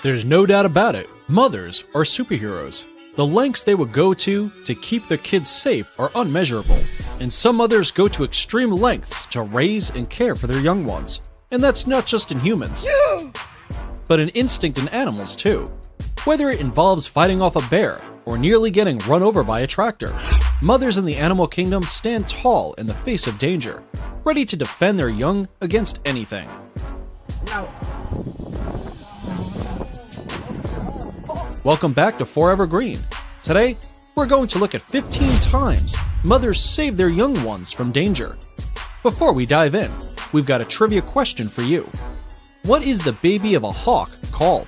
There's no doubt about it, mothers are superheroes. The lengths they would go to keep their kids safe are unmeasurable, and some mothers go to extreme lengths to raise and care for their young ones. And that's not just in humans, but an instinct in animals too. Whether it involves fighting off a bear or nearly getting run over by a tractor, mothers in the animal kingdom stand tall in the face of danger, ready to defend their young against anything. Welcome back to Forever Green. Today, we're going to look at 15 times mothers save their young ones from danger. Before we dive in, we've got a trivia question for you. What is the baby of a hawk called?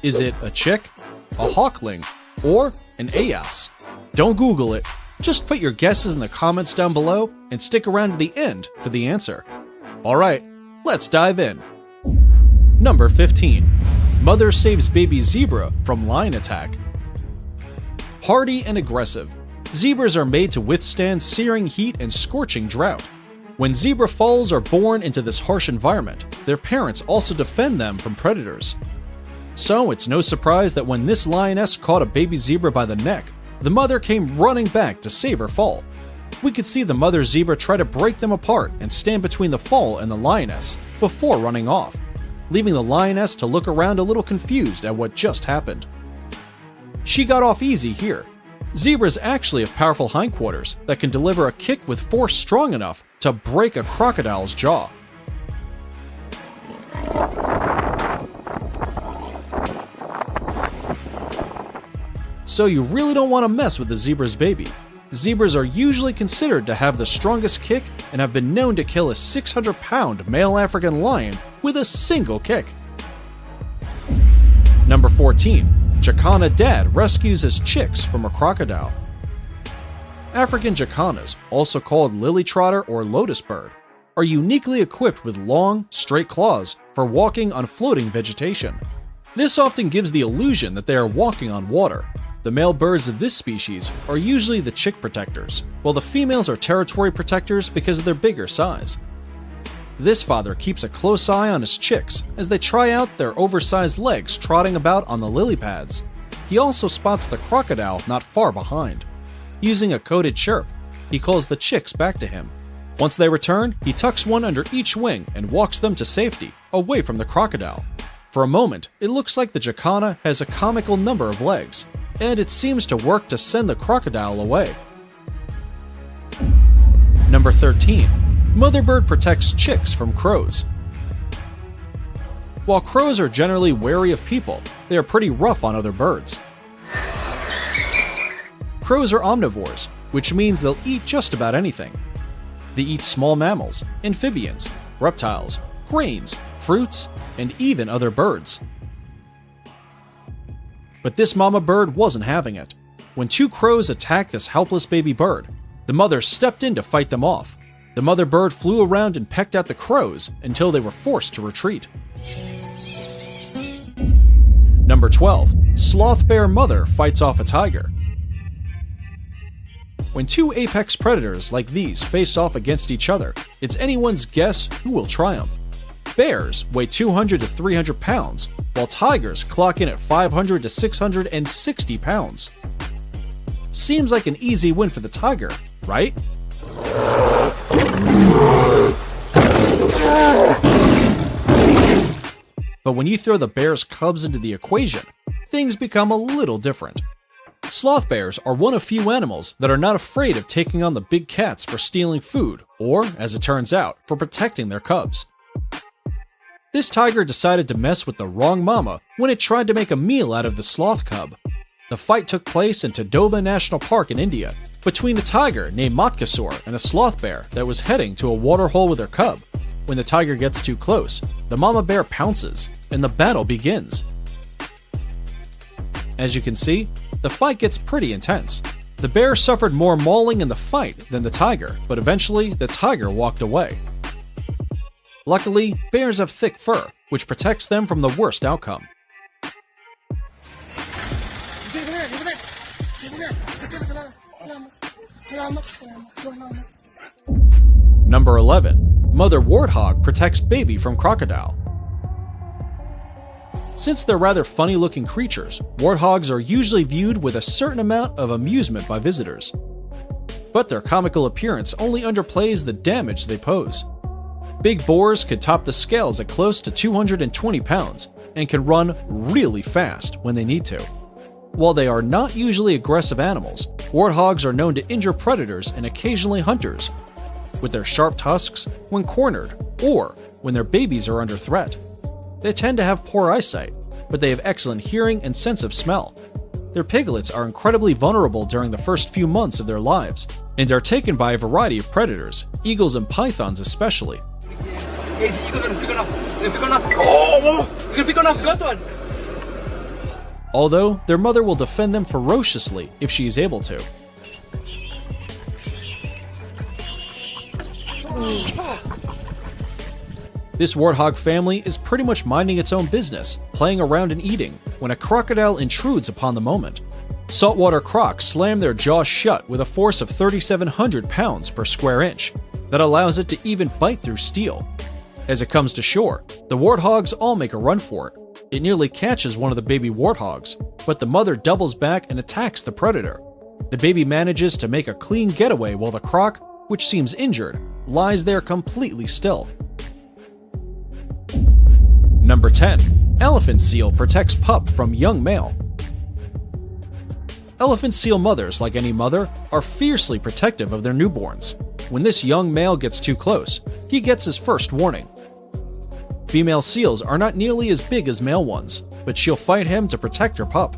Is it a chick, a hawkling, or an aas? Don't Google it. Just put your guesses in the comments down below and stick around to the end for the answer. Alright, let's dive in. Number 15. Mother saves baby zebra from lion attack. Hardy and aggressive, zebras are made to withstand searing heat and scorching drought. When zebra foals are born into this harsh environment, their parents also defend them from predators. So it's no surprise that when this lioness caught a baby zebra by the neck, the mother came running back to save her foal. We could see the mother zebra try to break them apart and stand between the foal and the lioness before running off, leaving the lioness to look around a little confused at what just happened. She got off easy here. Zebras actually have powerful hindquarters that can deliver a kick with force strong enough to break a crocodile's jaw. So you really don't want to mess with the zebra's baby. Zebras are usually considered to have the strongest kick and have been known to kill a 600-pound male African lion with a single kick. Number 14. Jacana dad rescues his chicks from a crocodile. African jacanas, also called lily trotter or lotus bird, are uniquely equipped with long, straight claws for walking on floating vegetation. This often gives the illusion that they are walking on water. The male birds of this species are usually the chick protectors, while the females are territory protectors because of their bigger size. This father keeps a close eye on his chicks as they try out their oversized legs trotting about on the lily pads. He also spots the crocodile not far behind. Using a coded chirp, he calls the chicks back to him. Once they return, he tucks one under each wing and walks them to safety, away from the crocodile. For a moment, it looks like the jacana has a comical number of legs, and it seems to work to send the crocodile away. Number 13. Mother bird protects chicks from crows. While crows are generally wary of people, they are pretty rough on other birds. Crows are omnivores, which means they'll eat just about anything. They eat small mammals, amphibians, reptiles, grains, fruits, and even other birds. But this mama bird wasn't having it. When two crows attacked this helpless baby bird, the mother stepped in to fight them off. The mother bird flew around and pecked at the crows until they were forced to retreat. Number 12. Sloth bear mother fights off a tiger. When two apex predators like these face off against each other, it's anyone's guess who will triumph. Bears weigh 200 to 300 pounds, while tigers clock in at 500 to 660 pounds. Seems like an easy win for the tiger, right? But when you throw the bear's cubs into the equation, things become a little different. Sloth bears are one of few animals that are not afraid of taking on the big cats for stealing food, or, as it turns out, for protecting their cubs. This tiger decided to mess with the wrong mama when it tried to make a meal out of the sloth cub. The fight took place in Tadoba National Park in India, between a tiger named Matkasur and a sloth bear that was heading to a waterhole with her cub. When the tiger gets too close, the mama bear pounces, and the battle begins. As you can see, the fight gets pretty intense. The bear suffered more mauling in the fight than the tiger, but eventually the tiger walked away. Luckily, bears have thick fur, which protects them from the worst outcome. Number 11. Mother warthog protects baby from crocodile. Since they're rather funny-looking creatures, warthogs are usually viewed with a certain amount of amusement by visitors. But their comical appearance only underplays the damage they pose. Big boars could top the scales at close to 220 pounds and can run really fast when they need to. While they are not usually aggressive animals, warthogs are known to injure predators and occasionally hunters with their sharp tusks when cornered or when their babies are under threat. They tend to have poor eyesight, but they have excellent hearing and sense of smell. Their piglets are incredibly vulnerable during the first few months of their lives and are taken by a variety of predators, eagles and pythons especially. Although their mother will defend them ferociously if she is able to. This warthog family is pretty much minding its own business, playing around and eating, when a crocodile intrudes upon the moment. Saltwater crocs slam their jaws shut with a force of 3,700 pounds per square inch that allows it to even bite through steel. As it comes to shore, the warthogs all make a run for it. It nearly catches one of the baby warthogs, but the mother doubles back and attacks the predator. The baby manages to make a clean getaway while the croc, which seems injured, lies there completely still. Number 10. Elephant seal protects pup from young male. Elephant seal mothers, like any mother, are fiercely protective of their newborns. When this young male gets too close, he gets his first warning. Female seals are not nearly as big as male ones, but she'll fight him to protect her pup.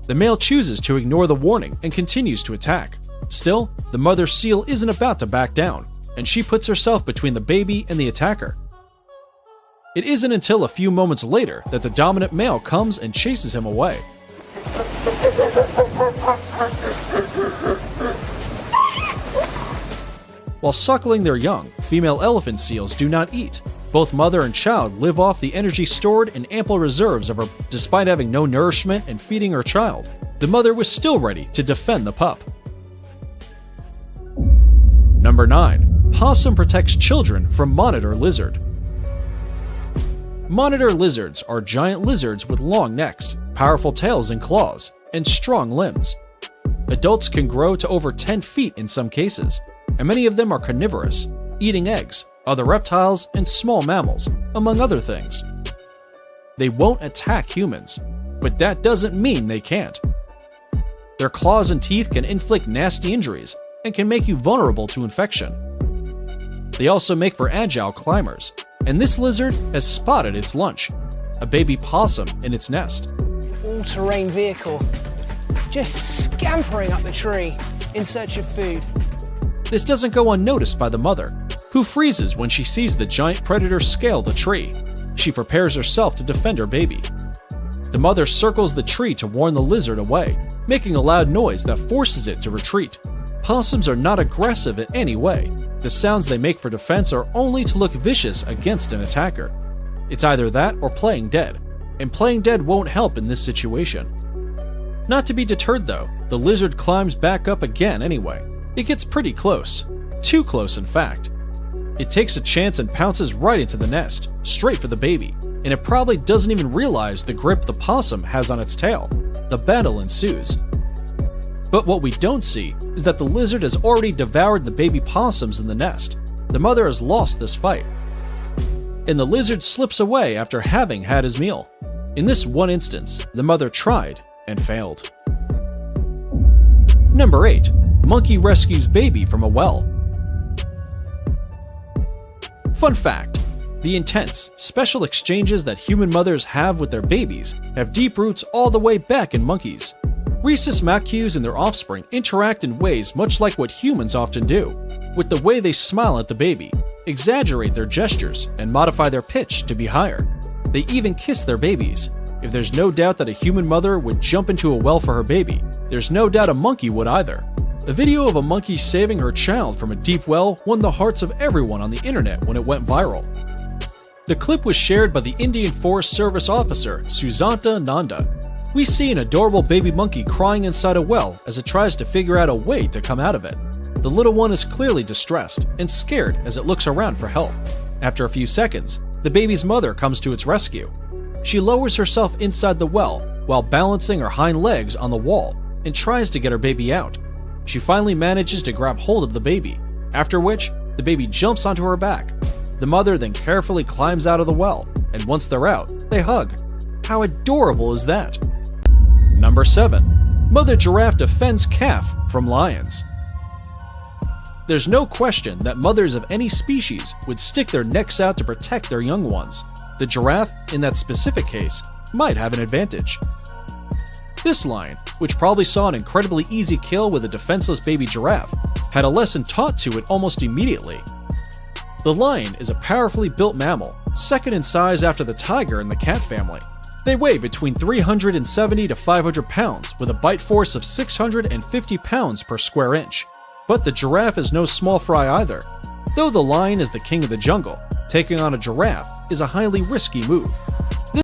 The male chooses to ignore the warning and continues to attack. Still, the mother seal isn't about to back down, and she puts herself between the baby and the attacker. It isn't until a few moments later that the dominant male comes and chases him away. While suckling their young, female elephant seals do not eat. Both mother and child live off the energy stored in ample reserves of her. Despite having no nourishment and feeding her child, the mother was still ready to defend the pup. Number 9. Possum protects children from monitor lizard. Monitor lizards are giant lizards with long necks, powerful tails and claws, and strong limbs. Adults can grow to over 10 feet in some cases, and many of them are carnivorous, eating eggs, other reptiles, and small mammals, among other things. They won't attack humans, but that doesn't mean they can't. Their claws and teeth can inflict nasty injuries and can make you vulnerable to infection. They also make for agile climbers, and this lizard has spotted its lunch, a baby possum in its nest. All-terrain vehicle, just scampering up the tree in search of food. This doesn't go unnoticed by the mother, who freezes when she sees the giant predator scale the tree. She prepares herself to defend her baby. The mother circles the tree to warn the lizard away, making a loud noise that forces it to retreat. Possums are not aggressive in any way. The sounds they make for defense are only to look vicious against an attacker. It's either that or playing dead, and playing dead won't help in this situation. Not to be deterred though, the lizard climbs back up again anyway. It gets pretty close. Too close, in fact. It takes a chance and pounces right into the nest, straight for the baby, and it probably doesn't even realize the grip the possum has on its tail. The battle ensues. But what we don't see is that the lizard has already devoured the baby possums in the nest. The mother has lost this fight. And the lizard slips away after having had his meal. In this one instance, the mother tried and failed. Number 8. Monkey rescues baby from a well. Fun fact: the intense, special exchanges that human mothers have with their babies have deep roots all the way back in monkeys. Rhesus macaques and their offspring interact in ways much like what humans often do, with the way they smile at the baby, exaggerate their gestures, and modify their pitch to be higher. They even kiss their babies. If there's no doubt that a human mother would jump into a well for her baby, there's no doubt a monkey would either. A video of a monkey saving her child from a deep well won the hearts of everyone on the internet when it went viral. The clip was shared by the Indian Forest Service officer, Sujanta Nanda. We see an adorable baby monkey crying inside a well as it tries to figure out a way to come out of it. The little one is clearly distressed and scared as it looks around for help. After a few seconds, the baby's mother comes to its rescue. She lowers herself inside the well while balancing her hind legs on the wall and tries to get her baby out. She finally manages to grab hold of the baby, after which the baby jumps onto her back. The mother then carefully climbs out of the well, and once they're out, they hug. How adorable is that? Number 7. Mother giraffe defends calf from lions. There's no question that mothers of any species would stick their necks out to protect their young ones. The giraffe, in that specific case, might have an advantage. This lion, which probably saw an incredibly easy kill with a defenseless baby giraffe, had a lesson taught to it almost immediately. The lion is a powerfully built mammal, second in size after the tiger in the cat family. They weigh between 370 to 500 pounds with a bite force of 650 pounds per square inch. But the giraffe is no small fry either. Though the lion is the king of the jungle, taking on a giraffe is a highly risky move.